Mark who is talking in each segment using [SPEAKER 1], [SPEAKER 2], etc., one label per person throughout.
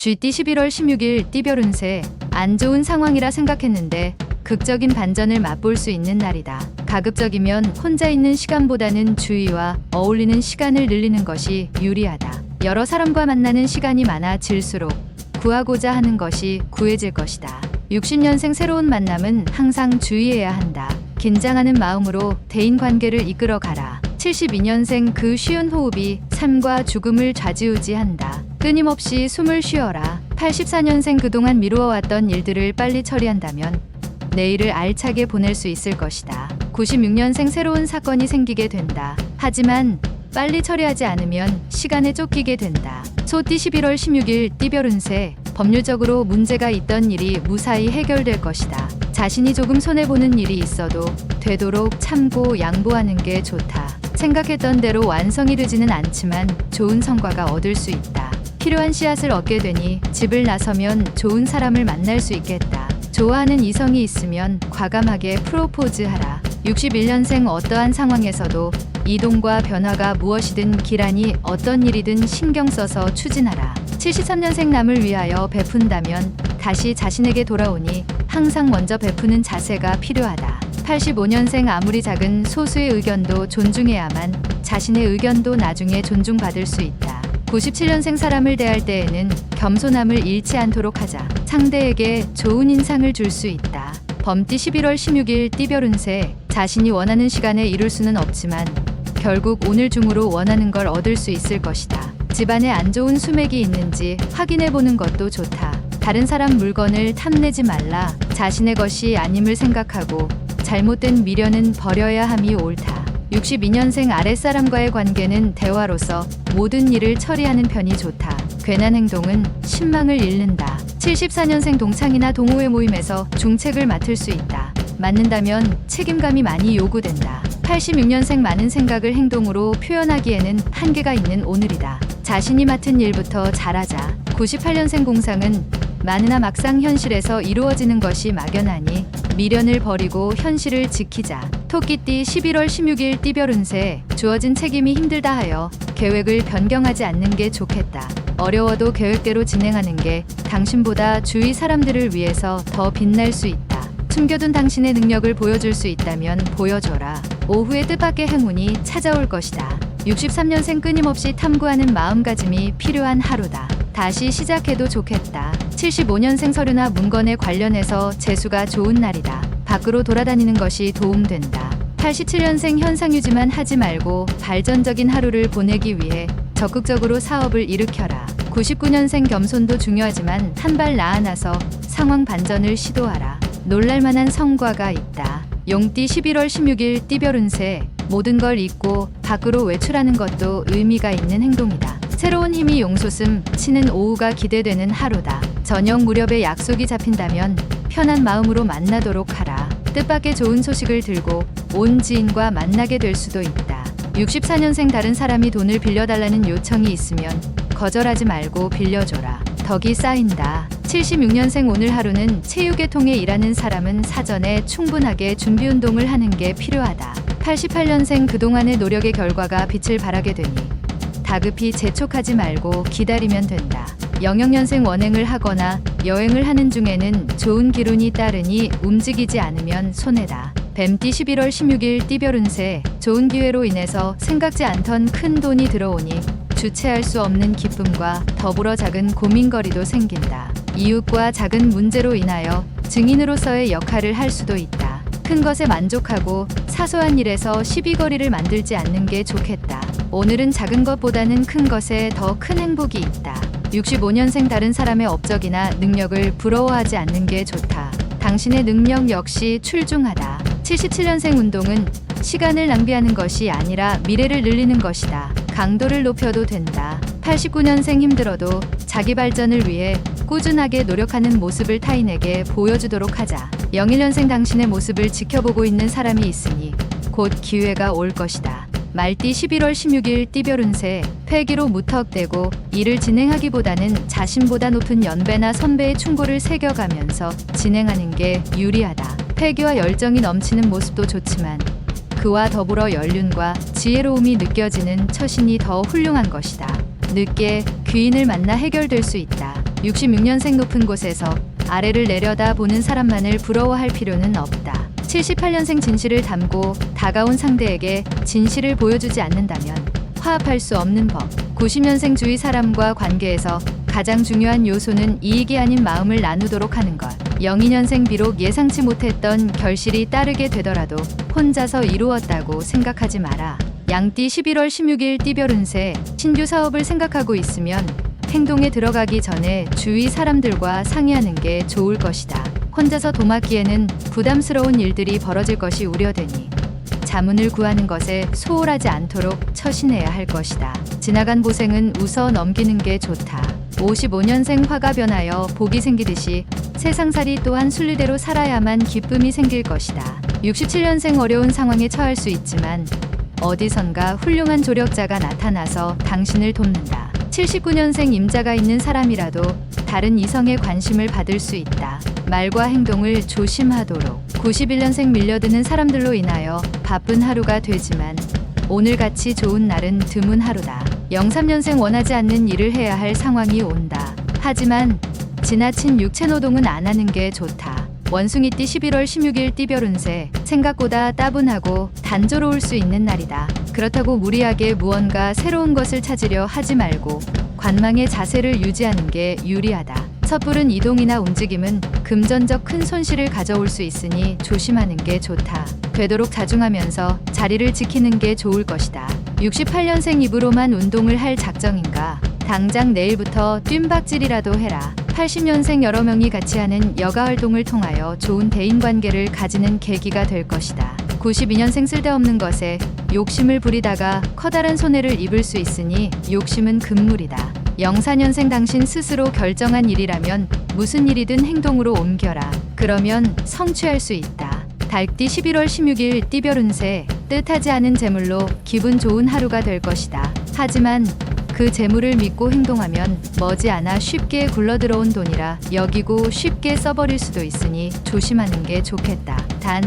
[SPEAKER 1] 쥐띠 11월 16일 띠별 운세. 안 좋은 상황이라 생각했는데 극적인 반전을 맛볼 수 있는 날이다. 가급적이면 혼자 있는 시간보다는 주위와 어울리는 시간을 늘리는 것이 유리하다. 여러 사람과 만나는 시간이 많아질수록 구하고자 하는 것이 구해질 것이다. 60년생 새로운 만남은 항상 주의해야 한다. 긴장하는 마음으로 대인 관계를 이끌어가라. 72년생 그 쉬운 호흡이 삶과 죽음을 좌지우지한다. 끊임없이 숨을 쉬어라. 84년생 그동안 미루어왔던 일들을 빨리 처리한다면 내일을 알차게 보낼 수 있을 것이다. 96년생 새로운 사건이 생기게 된다. 하지만 빨리 처리하지 않으면 시간에 쫓기게 된다. 소띠 11월 16일 띠별 운세. 법률적으로 문제가 있던 일이 무사히 해결될 것이다. 자신이 조금 손해보는 일이 있어도 되도록 참고 양보하는 게 좋다. 생각했던 대로 완성이 되지는 않지만 좋은 성과가 얻을 수 있다. 필요한 씨앗을 얻게 되니 집을 나서면 좋은 사람을 만날 수 있겠다. 좋아하는 이성이 있으면 과감하게 프로포즈하라. 61년생 어떠한 상황에서도 이동과 변화가 무엇이든 기란이 어떤 일이든 신경 써서 추진하라. 73년생 남을 위하여 베푼다면 다시 자신에게 돌아오니 항상 먼저 베푸는 자세가 필요하다. 85년생 아무리 작은 소수의 의견도 존중해야만 자신의 의견도 나중에 존중받을 수 있다. 97년생 사람을 대할 때에는 겸손함을 잃지 않도록 하자. 상대에게 좋은 인상을 줄 수 있다. 범띠 11월 16일 띠별 운세. 자신이 원하는 시간에 이룰 수는 없지만 결국 오늘 중으로 원하는 걸 얻을 수 있을 것이다. 집안에 안 좋은 수맥이 있는지 확인해 보는 것도 좋다. 다른 사람 물건을 탐내지 말라. 자신의 것이 아님을 생각하고 잘못된 미련은 버려야 함이 옳다. 62년생 아랫사람과의 관계는 대화로서 모든 일을 처리하는 편이 좋다. 괜한 행동은 신망을 잃는다. 74년생 동창이나 동호회 모임에서 중책을 맡을 수 있다. 맡는다면 책임감이 많이 요구된다. 86년생 많은 생각을 행동으로 표현하기에는 한계가 있는 오늘이다. 자신이 맡은 일부터 잘하자. 98년생 공상은 많으나 막상 현실에서 이루어지는 것이 막연하니 미련을 버리고 현실을 지키자. 토끼띠 11월 16일 띠별 운세. 주어진 책임이 힘들다 하여 계획을 변경하지 않는 게 좋겠다. 어려워도 계획대로 진행하는 게 당신보다 주위 사람들을 위해서 더 빛날 수 있다. 숨겨둔 당신의 능력을 보여줄 수 있다면 보여줘라. 오후에 뜻밖의 행운이 찾아올 것이다. 63년생 끊임없이 탐구하는 마음가짐이 필요한 하루다. 다시 시작해도 좋겠다. 75년생 서류나 문건에 관련해서 재수가 좋은 날이다. 밖으로 돌아다니는 것이 도움된다. 87년생 현상 유지만 하지 말고 발전적인 하루를 보내기 위해 적극적으로 사업을 일으켜라. 99년생 겸손도 중요하지만 한 발 나아나서 상황 반전을 시도하라. 놀랄만한 성과가 있다. 용띠 11월 16일 띠별 운세. 모든 걸 잊고 밖으로 외출하는 것도 의미가 있는 행동이다. 새로운 힘이 용솟음 치는 오후가 기대되는 하루다. 저녁 무렵에 약속이 잡힌다면 편한 마음으로 만나도록 하라. 뜻밖의 좋은 소식을 들고 온 지인과 만나게 될 수도 있다. 64년생 다른 사람이 돈을 빌려달라는 요청이 있으면 거절하지 말고 빌려줘라. 덕이 쌓인다. 76년생 오늘 하루는 체육계 통해 일하는 사람은 사전에 충분하게 준비 운동을 하는 게 필요하다. 88년생 그동안의 노력의 결과가 빛을 발하게 되니 다급히 재촉하지 말고 기다리면 된다. 00년생 원행을 하거나 여행을 하는 중에는 좋은 기운이 따르니 움직이지 않으면 손해다. 뱀띠 11월 16일 띠별 운세. 좋은 기회로 인해서 생각지 않던 큰 돈이 들어오니 주체할 수 없는 기쁨과 더불어 작은 고민거리도 생긴다. 이웃과 작은 문제로 인하여 증인으로서의 역할을 할 수도 있다. 큰 것에 만족하고 사소한 일에서 시비거리를 만들지 않는 게 좋겠다. 오늘은 작은 것보다는 큰 것에 더 큰 행복이 있다. 65년생 다른 사람의 업적이나 능력을 부러워하지 않는 게 좋다. 당신의 능력 역시 출중하다. 77년생 운동은 시간을 낭비하는 것이 아니라 미래를 늘리는 것이다. 강도를 높여도 된다. 89년생 힘들어도 자기 발전을 위해 꾸준하게 노력하는 모습을 타인에게 보여주도록 하자. 01년생 당신의 모습을 지켜보고 있는 사람이 있으니 곧 기회가 올 것이다. 말띠 11월 16일 띠별 운세. 패기로 무턱대고 일을 진행하기보다는 자신보다 높은 연배나 선배의 충고를 새겨가면서 진행하는 게 유리하다. 패기와 열정이 넘치는 모습도 좋지만 그와 더불어 연륜과 지혜로움이 느껴지는 처신이 더 훌륭한 것이다. 늦게 귀인을 만나 해결될 수 있다. 66년생 높은 곳에서 아래를 내려다 보는 사람만을 부러워할 필요는 없다. 78년생 진실을 담고 다가온 상대에게 진실을 보여주지 않는다면 화합할 수 없는 법. 90년생 주위 사람과 관계에서 가장 중요한 요소는 이익이 아닌 마음을 나누도록 하는 것. 02년생 비록 예상치 못했던 결실이 따르게 되더라도 혼자서 이루었다고 생각하지 마라. 양띠 11월 16일 띠별 운세. 신규 사업을 생각하고 있으면 행동에 들어가기 전에 주위 사람들과 상의하는 게 좋을 것이다. 혼자서 도맡기에는 부담스러운 일들이 벌어질 것이 우려되니 자문을 구하는 것에 소홀하지 않도록 처신해야 할 것이다. 지나간 고생은 웃어 넘기는 게 좋다. 55년생 화가 변하여 복이 생기듯이 세상살이 또한 순리대로 살아야만 기쁨이 생길 것이다. 67년생 어려운 상황에 처할 수 있지만 어디선가 훌륭한 조력자가 나타나서 당신을 돕는다. 79년생 임자가 있는 사람이라도 다른 이성의 관심을 받을 수 있다. 말과 행동을 조심하도록. 91년생 밀려드는 사람들로 인하여 바쁜 하루가 되지만 오늘같이 좋은 날은 드문 하루다. 03년생 원하지 않는 일을 해야 할 상황이 온다. 하지만 지나친 육체노동은 안 하는 게 좋다. 원숭이띠 11월 16일 띠별 운세. 생각보다 따분하고 단조로울 수 있는 날이다. 그렇다고 무리하게 무언가 새로운 것을 찾으려 하지 말고 관망의 자세를 유지하는 게 유리하다. 섣부른 이동이나 움직임은 금전적 큰 손실을 가져올 수 있으니 조심하는 게 좋다. 되도록 자중하면서 자리를 지키는 게 좋을 것이다. 68년생 입으로만 운동을 할 작정인가? 당장 내일부터 뜀박질이라도 해라. 80년생 여러 명이 같이 하는 여가 활동을 통하여 좋은 대인관계를 가지는 계기가 될 것이다. 92년생 쓸데없는 것에 욕심을 부리다가 커다란 손해를 입을 수 있으니 욕심은 금물이다. 04년생 당신 스스로 결정한 일이라면 무슨 일이든 행동으로 옮겨라. 그러면 성취할 수 있다. 달띠 11월 16일 띠별 운세. 뜻하지 않은 재물로 기분 좋은 하루가 될 것이다. 하지만 그 재물을 믿고 행동하면 머지않아 쉽게 굴러들어온 돈이라 여기고 쉽게 써버릴 수도 있으니 조심하는 게 좋겠다. 단,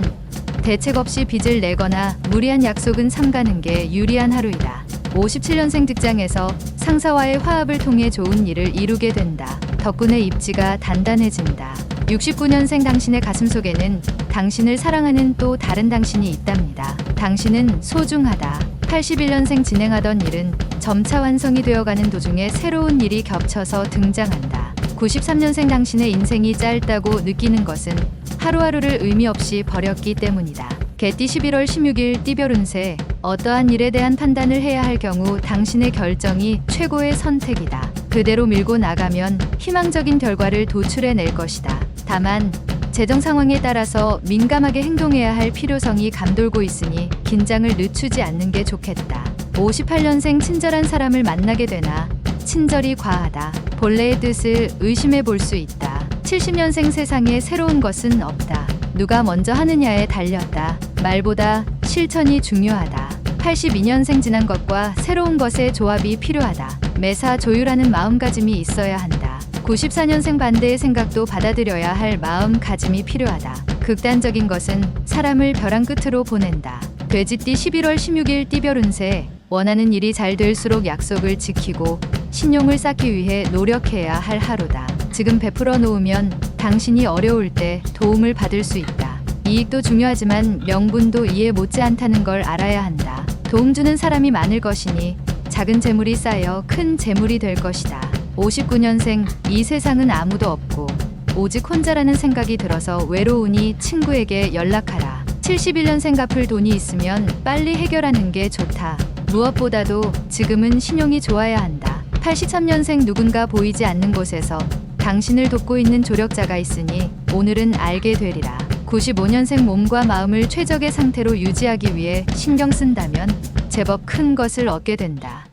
[SPEAKER 1] 대책 없이 빚을 내거나 무리한 약속은 삼가는 게 유리한 하루이다. 57년생 직장에서 상사와의 화합을 통해 좋은 일을 이루게 된다. 덕분에 입지가 단단해진다. 69년생 당신의 가슴속에는 당신을 사랑하는 또 다른 당신이 있답니다. 당신은 소중하다. 81년생 진행하던 일은 점차 완성이 되어가는 도중에 새로운 일이 겹쳐서 등장한다. 93년생 당신의 인생이 짧다고 느끼는 것은 하루하루를 의미 없이 버렸기 때문이다. 개띠 11월 16일 띠별 운세. 어떠한 일에 대한 판단을 해야 할 경우 당신의 결정이 최고의 선택이다. 그대로 밀고 나가면 희망적인 결과를 도출해낼 것이다. 다만 재정 상황에 따라서 민감하게 행동해야 할 필요성이 감돌고 있으니 긴장을 늦추지 않는 게 좋겠다. 58년생 친절한 사람을 만나게 되나 친절이 과하다. 본래의 뜻을 의심해 볼 수 있다. 70년생 세상에 새로운 것은 없다. 누가 먼저 하느냐에 달렸다. 말보다 실천이 중요하다. 82년생 지난 것과 새로운 것의 조합이 필요하다. 매사 조율하는 마음가짐이 있어야 한다. 94년생 반대의 생각도 받아들여야 할 마음가짐이 필요하다. 극단적인 것은 사람을 벼랑 끝으로 보낸다. 돼지띠 11월 16일 띠별 운세. 원하는 일이 잘 될수록 약속을 지키고 신용을 쌓기 위해 노력해야 할 하루다. 지금 베풀어 놓으면 당신이 어려울 때 도움을 받을 수 있다. 이익도 중요하지만 명분도 이해 못지않다는 걸 알아야 한다. 도움 주는 사람이 많을 것이니 작은 재물이 쌓여 큰 재물이 될 것이다. 59년생 이 세상은 아무도 없고 오직 혼자라는 생각이 들어서 외로우니 친구에게 연락하라. 71년생 갚을 돈이 있으면 빨리 해결하는 게 좋다. 무엇보다도 지금은 신용이 좋아야 한다. 83년생 누군가 보이지 않는 곳에서 당신을 돕고 있는 조력자가 있으니 오늘은 알게 되리라. 95년생 몸과 마음을 최적의 상태로 유지하기 위해 신경 쓴다면 제법 큰 것을 얻게 된다.